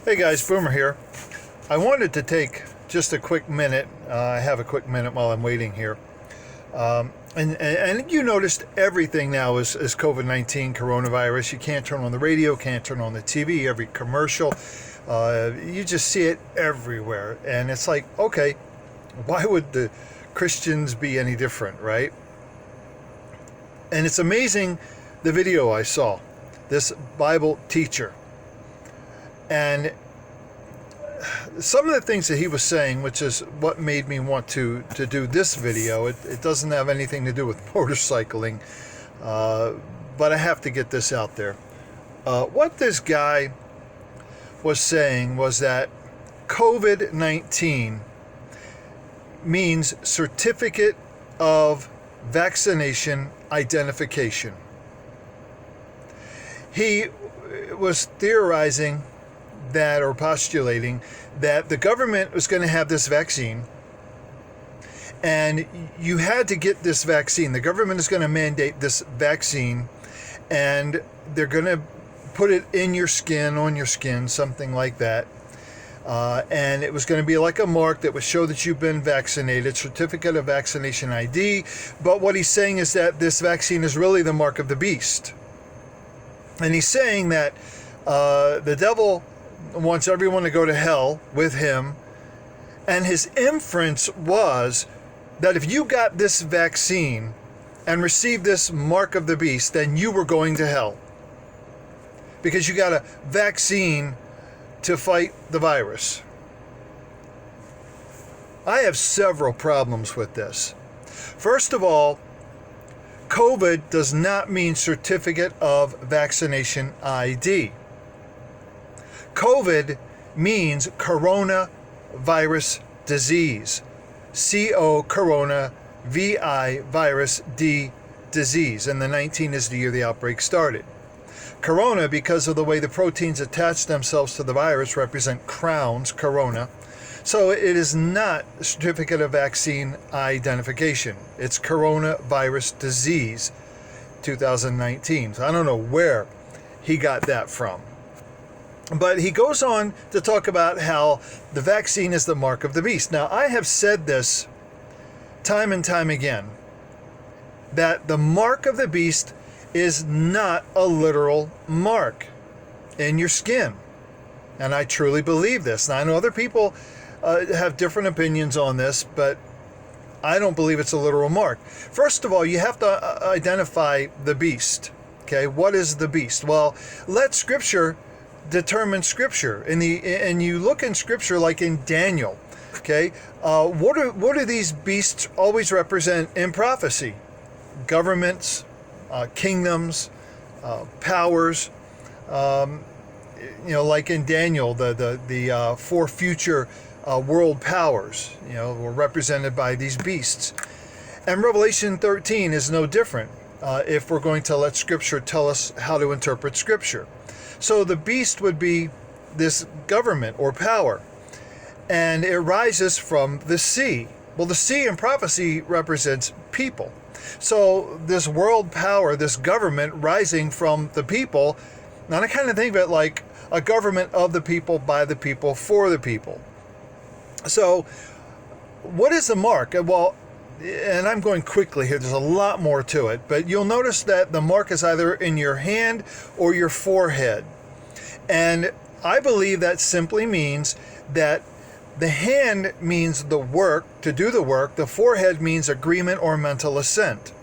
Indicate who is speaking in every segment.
Speaker 1: Hey guys, Boomer here. I wanted to take just a quick minute. I have a quick minute while I'm waiting here. And you noticed everything now is COVID-19, coronavirus. You can't turn on the radio, can't turn on the TV, every commercial. You just see it everywhere. And it's like, okay, why would the Christians be any different, right? And it's amazing the video I saw, this Bible teacher. And some of the things that he was saying, which is what made me want to do this video, it doesn't have anything to do with motorcycling, but I have to get this out there. What this guy was saying was that COVID-19 means Certificate of Vaccination Identification. He was theorizing that, or postulating that the government was going to have this vaccine and you had to get this vaccine. The government is going to mandate this vaccine and they're going to put it in your skin, on your skin, something like that. And it was going to be like a mark that would show that you've been vaccinated, Certificate of Vaccination ID. But what he's saying is that this vaccine is really the mark of the beast. And he's saying that the devil wants everyone to go to hell with him. And his inference was that if you got this vaccine and received this mark of the beast, then you were going to hell. Because you got a vaccine to fight the virus. I have several problems with this. First of all, COVID does not mean Certificate of Vaccination ID. COVID means coronavirus disease. C-O, corona, V-I, virus, D, disease. And the 19 is the year the outbreak started. Corona, because of the way the proteins attach themselves to the virus, represent crowns, corona. So it is not Certificate of Vaccine Identification. It's coronavirus disease 2019. So I don't know where he got that from. But he goes on to talk about how the vaccine is the mark of the beast. Now, I have said this time and time again, that the mark of the beast is not a literal mark in your skin. And I truly believe this. Now, I know other people have different opinions on this, but I don't believe it's a literal mark. First of all, you have to identify the beast. Okay, what is the beast? Well, let Scripture determine Scripture. And you look in Scripture like in Daniel. Okay, what do these beasts always represent in prophecy? Governments, kingdoms, powers. Like in Daniel, the four future world powers, were represented by these beasts. And Revelation 13 is no different if we're going to let Scripture tell us how to interpret Scripture. So the beast would be this government or power, and it rises from the sea. Well, the sea in prophecy represents people. So this world power, this government rising from the people, and I kind of think of it like a government of the people, by the people, for the people. So what is the mark? Well, and I'm going quickly here, there's a lot more to it, but you'll notice that the mark is either in your hand or your forehead. And I believe that simply means that the hand means the work, to do the work. The forehead means agreement or mental assent.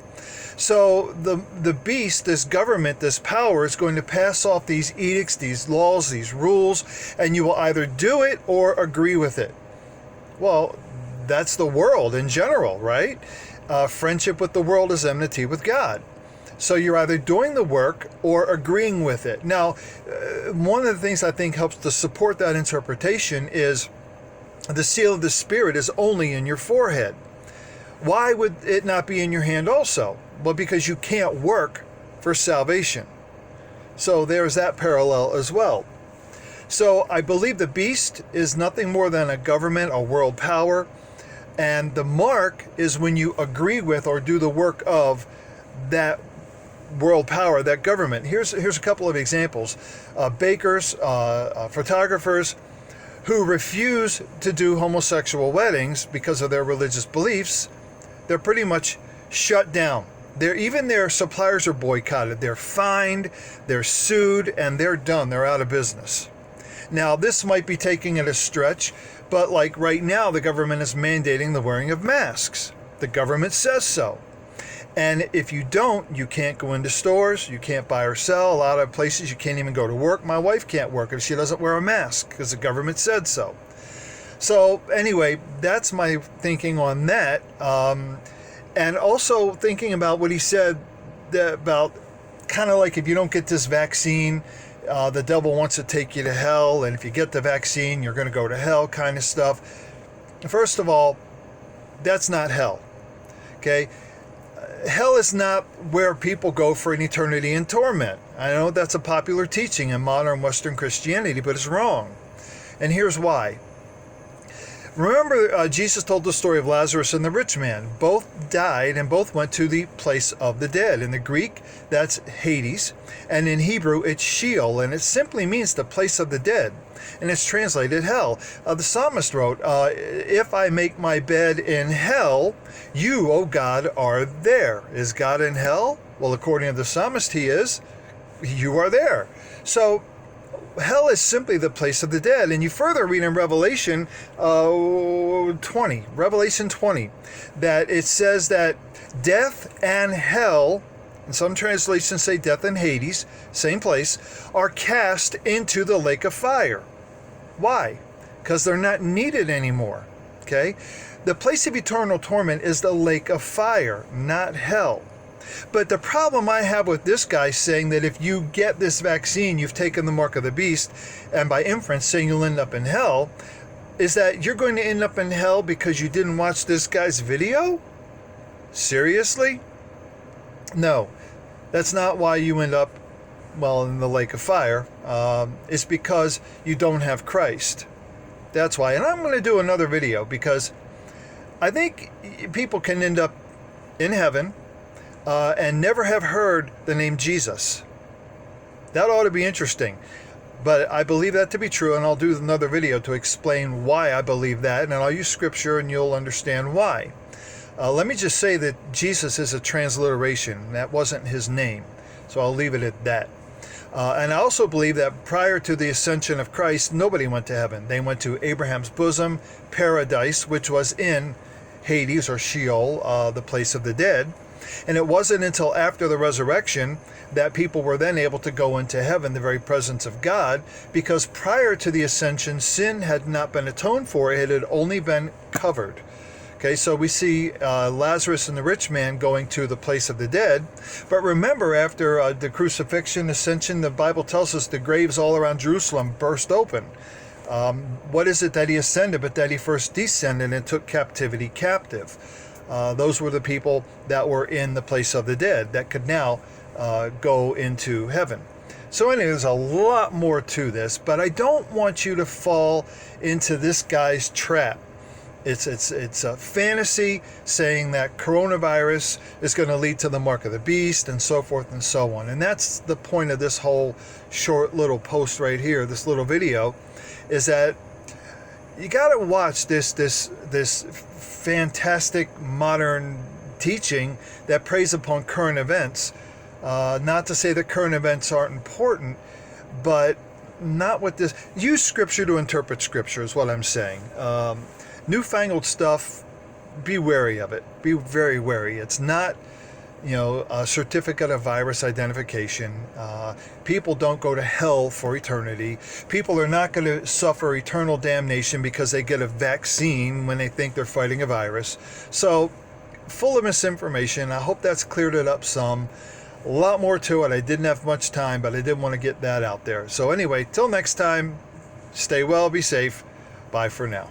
Speaker 1: So the beast, this government, this power, is going to pass off these edicts, these laws, these rules, and you will either do it or agree with it. Well, that's the world in general, right? Friendship with the world is enmity with God. So you're either doing the work or agreeing with it. Now, one of the things I think helps to support that interpretation is the seal of the Spirit is only in your forehead. Why would it not be in your hand also? Well, because you can't work for salvation. So there's that parallel as well. So I believe the beast is nothing more than a government, a world power. And the mark is when you agree with or do the work of that world power, that government. Here's a couple of examples. Bakers, photographers who refuse to do homosexual weddings because of their religious beliefs, they're pretty much shut down. Even their suppliers are boycotted. They're fined, they're sued, and they're done. They're out of business. Now, this might be taking it a stretch, but like right now, the government is mandating the wearing of masks. The government says so. And if you don't, you can't go into stores, you can't buy or sell. A lot of places you can't even go to work. My wife can't work if she doesn't wear a mask because the government said so. So anyway, that's my thinking on that. And also thinking about what he said about kind of like if you don't get this vaccine, the devil wants to take you to hell. And if you get the vaccine, you're going to go to hell kind of stuff. First of all, that's not hell. Okay? Hell is not where people go for an eternity in torment. I know that's a popular teaching in modern Western Christianity, but it's wrong. And here's why. Remember, Jesus told the story of Lazarus and the rich man. Both died and both went to the place of the dead. In the Greek, that's Hades. And in Hebrew, it's Sheol. And it simply means the place of the dead. And it's translated hell. The psalmist wrote, if I make my bed in hell, you, O God, are there. Is God in hell? Well, according to the psalmist, he is. You are there. So hell is simply the place of the dead. And you further read in Revelation 20, that it says that death and hell, and some translations say death and Hades, same place, are cast into the lake of fire. Why? Because they're not needed anymore. Okay? The place of eternal torment is the lake of fire, not hell. But the problem I have with this guy saying that if you get this vaccine, you've taken the mark of the beast, and by inference saying you'll end up in hell, is that you're going to end up in hell because you didn't watch this guy's video? Seriously? No, that's not why you end up, well, in the lake of fire. It's because you don't have Christ. That's why. And I'm going to do another video because I think people can end up in heaven and never have heard the name Jesus. That ought to be interesting. But I believe that to be true, and I'll do another video to explain why I believe that, and I'll use scripture and you'll understand why. Let me just say that Jesus is a transliteration. That wasn't his name. So I'll leave it at that. And I also believe that prior to the ascension of Christ, nobody went to heaven. They went to Abraham's bosom, paradise, which was in Hades or Sheol, the place of the dead. And it wasn't until after the resurrection that people were then able to go into heaven, the very presence of God, because prior to the ascension, sin had not been atoned for. It had only been covered. Okay, so we see Lazarus and the rich man going to the place of the dead. But remember, after the crucifixion, ascension, the Bible tells us the graves all around Jerusalem burst open. What is it that he ascended, but that he first descended and took captivity captive? Those were the people that were in the place of the dead that could now go into heaven. So anyway, there's a lot more to this, but I don't want you to fall into this guy's trap. It's a fantasy saying that coronavirus is going to lead to the mark of the beast and so forth and so on. And that's the point of this whole short little post right here, this little video, is that you got to watch this fantastic modern teaching that preys upon current events. Not to say that current events aren't important, but not with this. Use scripture to interpret scripture is what I'm saying. Newfangled stuff, be wary of it. Be very wary. It's not, a certificate of virus identification. People don't go to hell for eternity. People are not going to suffer eternal damnation because they get a vaccine when they think they're fighting a virus. So, full of misinformation. I hope that's cleared it up some. A lot more to it. I didn't have much time, but I did want to get that out there. So anyway, till next time, stay well, be safe. Bye for now.